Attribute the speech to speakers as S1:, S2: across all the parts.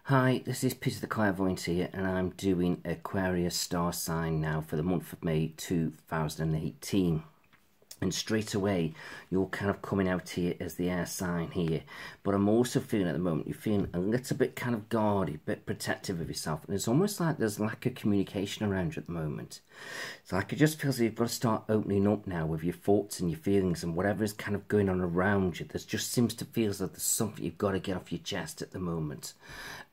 S1: Hi, this is Peter the Clairvoyant here, and I'm doing Aquarius star sign now for the month of May 2018. And straight away, you're kind of coming out here as the air sign here. But I'm also feeling at the moment, you're feeling a little bit kind of guarded, a bit protective of yourself. And it's almost like there's lack of communication around you at the moment. So like it just feels like you've got to start opening up now with your thoughts and your feelings and whatever is kind of going on around you. There just seems to feel as though there's something you've got to get off your chest at the moment.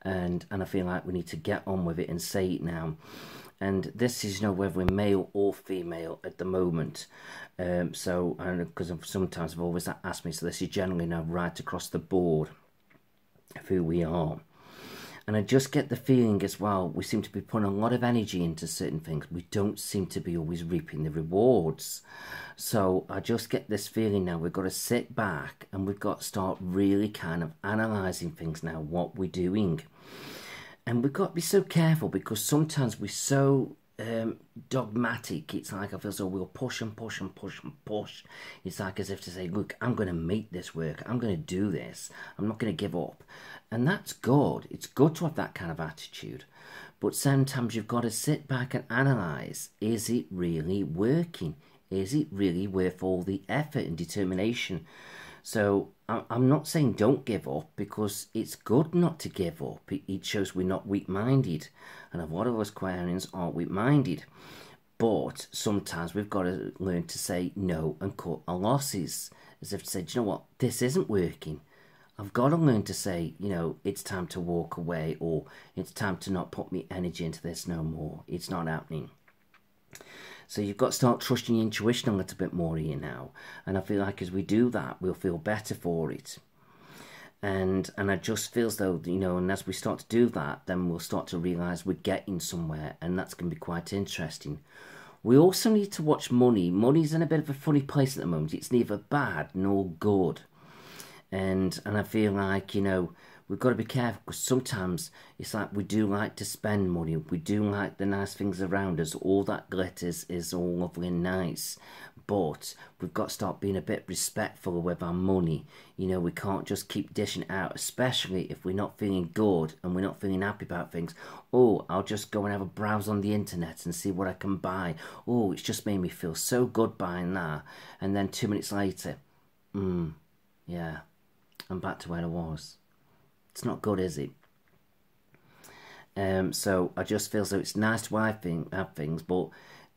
S1: And I feel like we need to get on with it and say it now. And this is, whether we're male or female at the moment. Because sometimes I've always asked me, so this is generally now right across the board of who we are. And I just get the feeling as well, we seem to be putting a lot of energy into certain things. We don't seem to be always reaping the rewards. So I just get this feeling now, we've got to sit back and we've got to start really kind of analysing things now, what we're doing. And we've got to be so careful because sometimes we're so dogmatic. It's like I feel so we'll push and push and push and push. It's like as if to say, look, I'm going to make this work. I'm going to do this. I'm not going to give up. And that's good. It's good to have that kind of attitude. But sometimes you've got to sit back and analyse, is it really working? Is it really worth all the effort and determination? So I'm not saying don't give up, because it's good not to give up. It shows we're not weak-minded. And a lot of us Aquarians aren't weak-minded. But sometimes we've got to learn to say no and cut our losses. As if to say, do you know what, this isn't working. I've got to learn to say, it's time to walk away, or it's time to not put my energy into this no more. It's not happening. So you've got to start trusting your intuition a little bit more here now. And I feel like as we do that, we'll feel better for it. And I just feel as though, and as we start to do that, then we'll start to realise we're getting somewhere. And that's going to be quite interesting. We also need to watch money. Money's in a bit of a funny place at the moment. It's neither bad nor good. And I feel like, we've got to be careful, because sometimes it's like we do like to spend money. We do like the nice things around us. All that glitters is all lovely and nice. But we've got to start being a bit respectful with our money. We can't just keep dishing it out, especially if we're not feeling good and we're not feeling happy about things. Oh, I'll just go and have a browse on the internet and see what I can buy. Oh, it's just made me feel so good buying that. And then 2 minutes later, yeah, I'm back to where I was. It's not good, is it? So I just feel so it's nice to have things, but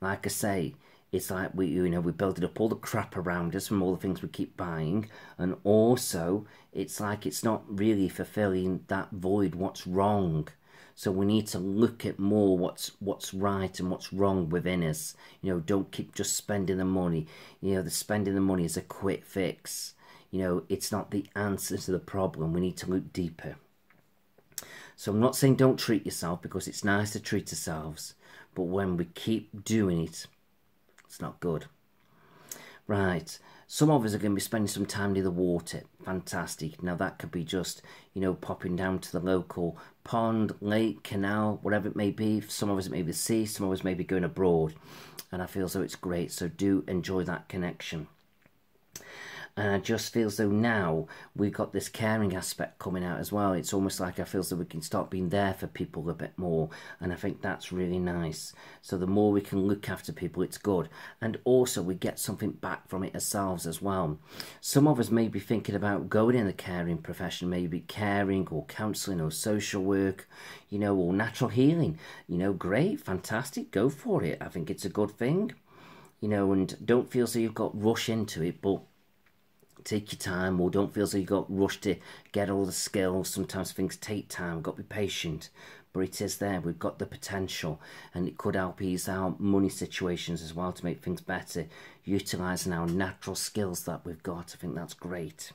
S1: like I say, it's like we're building up all the crap around us from all the things we keep buying, and also it's like it's not really fulfilling that void, what's wrong. So we need to look at more what's right and what's wrong within us. Don't keep just spending the money. The spending the money is a quick fix. It's not the answer to the problem. We need to look deeper. So I'm not saying don't treat yourself, because it's nice to treat ourselves. But when we keep doing it, it's not good. Right. Some of us are going to be spending some time near the water. Fantastic. Now that could be just, popping down to the local pond, lake, canal, whatever it may be. Some of us it may be the sea. Some of us may be going abroad. And I feel as though it's great. So do enjoy that connection. And I just feel as though now we've got this caring aspect coming out as well. It's almost like I feel as though we can start being there for people a bit more. And I think that's really nice. So the more we can look after people, it's good. And also we get something back from it ourselves as well. Some of us may be thinking about going in the caring profession, maybe caring or counselling or social work, or natural healing. Great, fantastic, go for it. I think it's a good thing. And don't feel as though you've got to rush into it, but take your time, or don't feel as though you've got rushed to get all the skills. Sometimes things take time, we've got to be patient, but it is there. We've got the potential, and it could help ease our money situations as well to make things better, utilising our natural skills that we've got. I think that's great.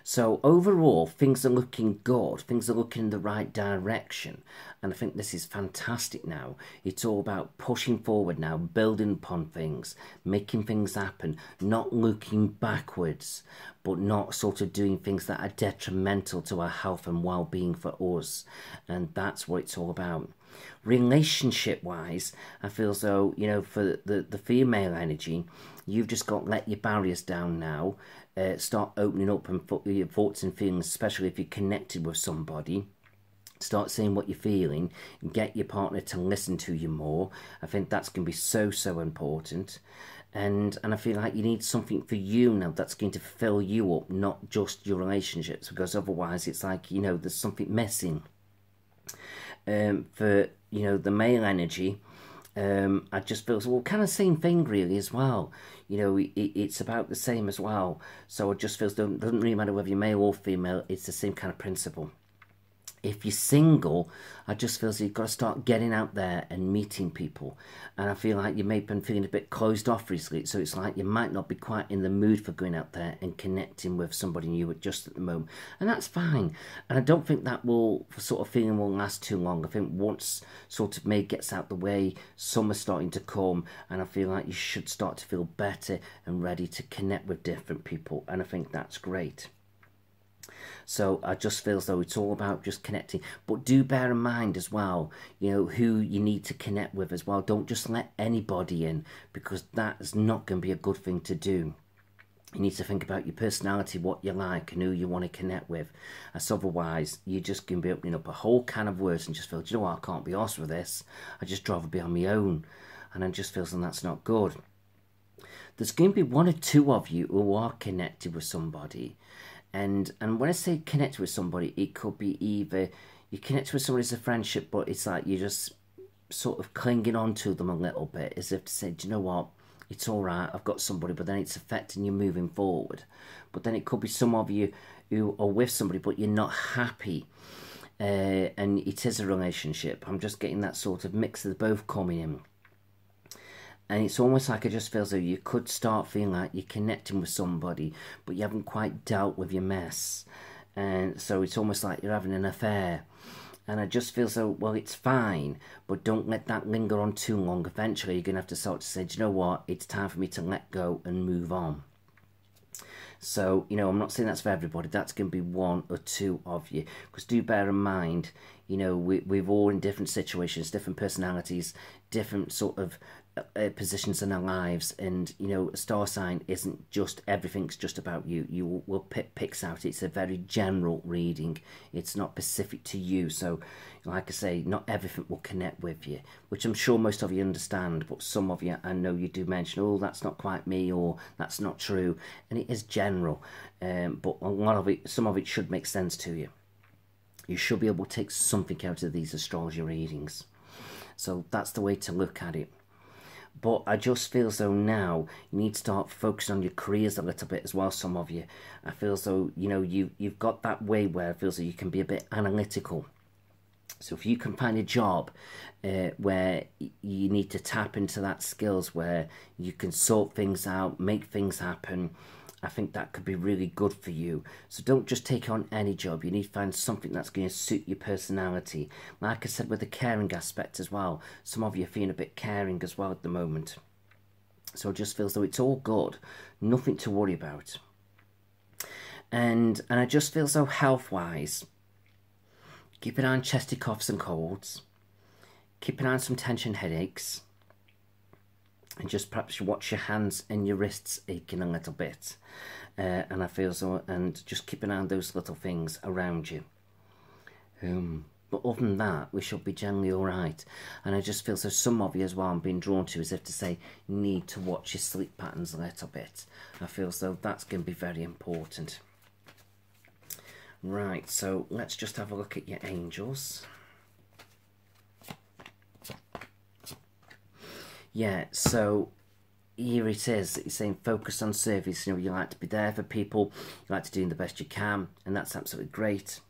S1: So overall, things are looking good. Things are looking in the right direction. And I think this is fantastic now. It's all about pushing forward now, building upon things, making things happen, not looking backwards, but not sort of doing things that are detrimental to our health and well-being for us. And that's what it's all about. Relationship-wise, I feel as though, for the female energy, you've just got to let your barriers down now. Start opening up and put your thoughts and feelings, especially if you're connected with somebody. Start saying what you're feeling and get your partner to listen to you more. I think that's going to be so, so important. And I feel like you need something for you now that's going to fill you up, not just your relationships, because otherwise it's like, you know, there's something missing. For, you know, the male energy, I just feel, well, kind of same thing really as well. You know, it's about the same as well. So it just feels, doesn't really matter whether you're male or female, it's the same kind of principle. If you're single, I just feel you've got to start getting out there and meeting people. And I feel like you may have been feeling a bit closed off recently. So it's like you might not be quite in the mood for going out there and connecting with somebody new just at the moment. And that's fine. And I don't think that sort of feeling will last too long. I think once sort of May gets out the way, summer's starting to come. And I feel like you should start to feel better and ready to connect with different people. And I think that's great. So I just feel as though it's all about just connecting. But do bear in mind as well, you know, who you need to connect with as well. Don't just let anybody in, because that is not going to be a good thing to do. You need to think about your personality, what you like, and who you want to connect with. As otherwise, you're just going to be opening up a whole can of worms and just feel, do you know what, I can't be arsed with this. I'd just rather be on my own. And I just feel that that's not good. There's going to be one or two of you who are connected with somebody. And when I say connect with somebody, it could be either you connect with somebody as a friendship, but it's like you're just sort of clinging on to them a little bit, as if to say, do you know what, it's all right, I've got somebody, but then it's affecting you moving forward. But then it could be some of you who are with somebody, but you're not happy, and it is a relationship. I'm just getting that sort of mix of both coming in. And it's almost like I just feel as though you could start feeling like you're connecting with somebody, but you haven't quite dealt with your mess. And so it's almost like you're having an affair. And I just feel so, well, it's fine, but don't let that linger on too long. Eventually, you're going to have to start to say, do you know what? It's time for me to let go and move on. So, you know, I'm not saying that's for everybody. That's going to be one or two of you. Because do bear in mind, you know, we're all in different situations, different personalities, different sort of positions in our lives. And, you know, a star sign isn't just, everything's just about you. You will pick picks out. It's a very general reading. It's not specific to you. So, like I say, not everything will connect with you, which I'm sure most of you understand. But some of you, I know you do mention, oh, that's not quite me, or that's not true. And it is general. But a lot of it, some of it should make sense to you. You should be able to take something out of these astrology readings. So that's the way to look at it. But I just feel as though now you need to start focusing on your careers a little bit as well, some of you. I feel as though, you know, you've got that way where I feel as though you can be a bit analytical. So if you can find a job where you need to tap into that skills, where you can sort things out, make things happen, I think that could be really good for you. So don't just take on any job. You need to find something that's going to suit your personality. Like I said, with the caring aspect as well. Some of you are feeling a bit caring as well at the moment. So it just feels though it's all good. Nothing to worry about. And I just feel so health-wise. Keep an eye on chesty coughs and colds. Keep an eye on some tension headaches. And just perhaps watch your hands and your wrists aching a little bit. And I feel so, and just keep an eye on those little things around you. But other than that, we should be generally alright. And I just feel so, some of you as well, I'm being drawn to, as if to say, you need to watch your sleep patterns a little bit. I feel so that's going to be very important. Right, so let's just have a look at your angels. Yeah, so here it is. It's saying focus on service. You know, you like to be there for people. You like to do the best you can, and that's absolutely great.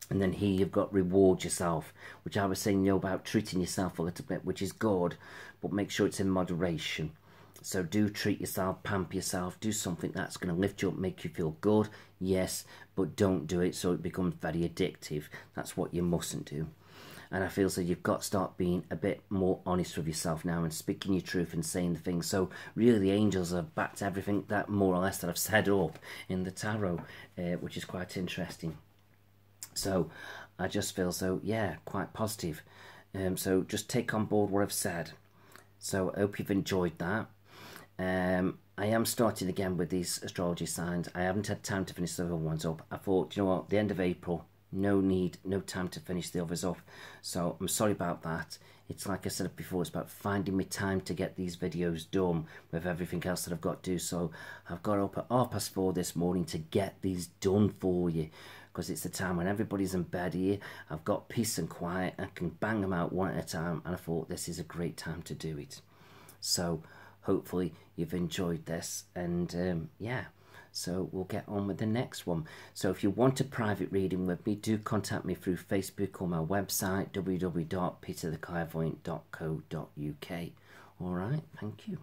S1: And then here you've got reward yourself, which I was saying, you know, about treating yourself a little bit, which is good, but make sure it's in moderation. So do treat yourself, pamper yourself, do something that's going to lift you up, make you feel good, yes, but don't do it so it becomes very addictive. That's what you mustn't do. And I feel so you've got to start being a bit more honest with yourself now and speaking your truth and saying the things. So really the angels have backed everything that more or less that I've said up in the tarot, which is quite interesting. So I just feel so, yeah, quite positive. So just take on board what I've said. So I hope you've enjoyed that. I am starting again with these astrology signs. I haven't had time to finish the other ones up. I thought, you know what, the end of April, no time to finish the others off. So I'm sorry about that. It's like I said before, it's about finding me time to get these videos done with everything else that I've got to do. So I've got up at 4:30 this morning to get these done for you, because it's the time when everybody's in bed here. I've got peace and quiet. I can bang them out one at a time, and I thought this is a great time to do it. So hopefully you've enjoyed this, and yeah, so we'll get on with the next one. So if you want a private reading with me, do contact me through Facebook or my website, www.petertheclairvoyant.co.uk. All right, thank you.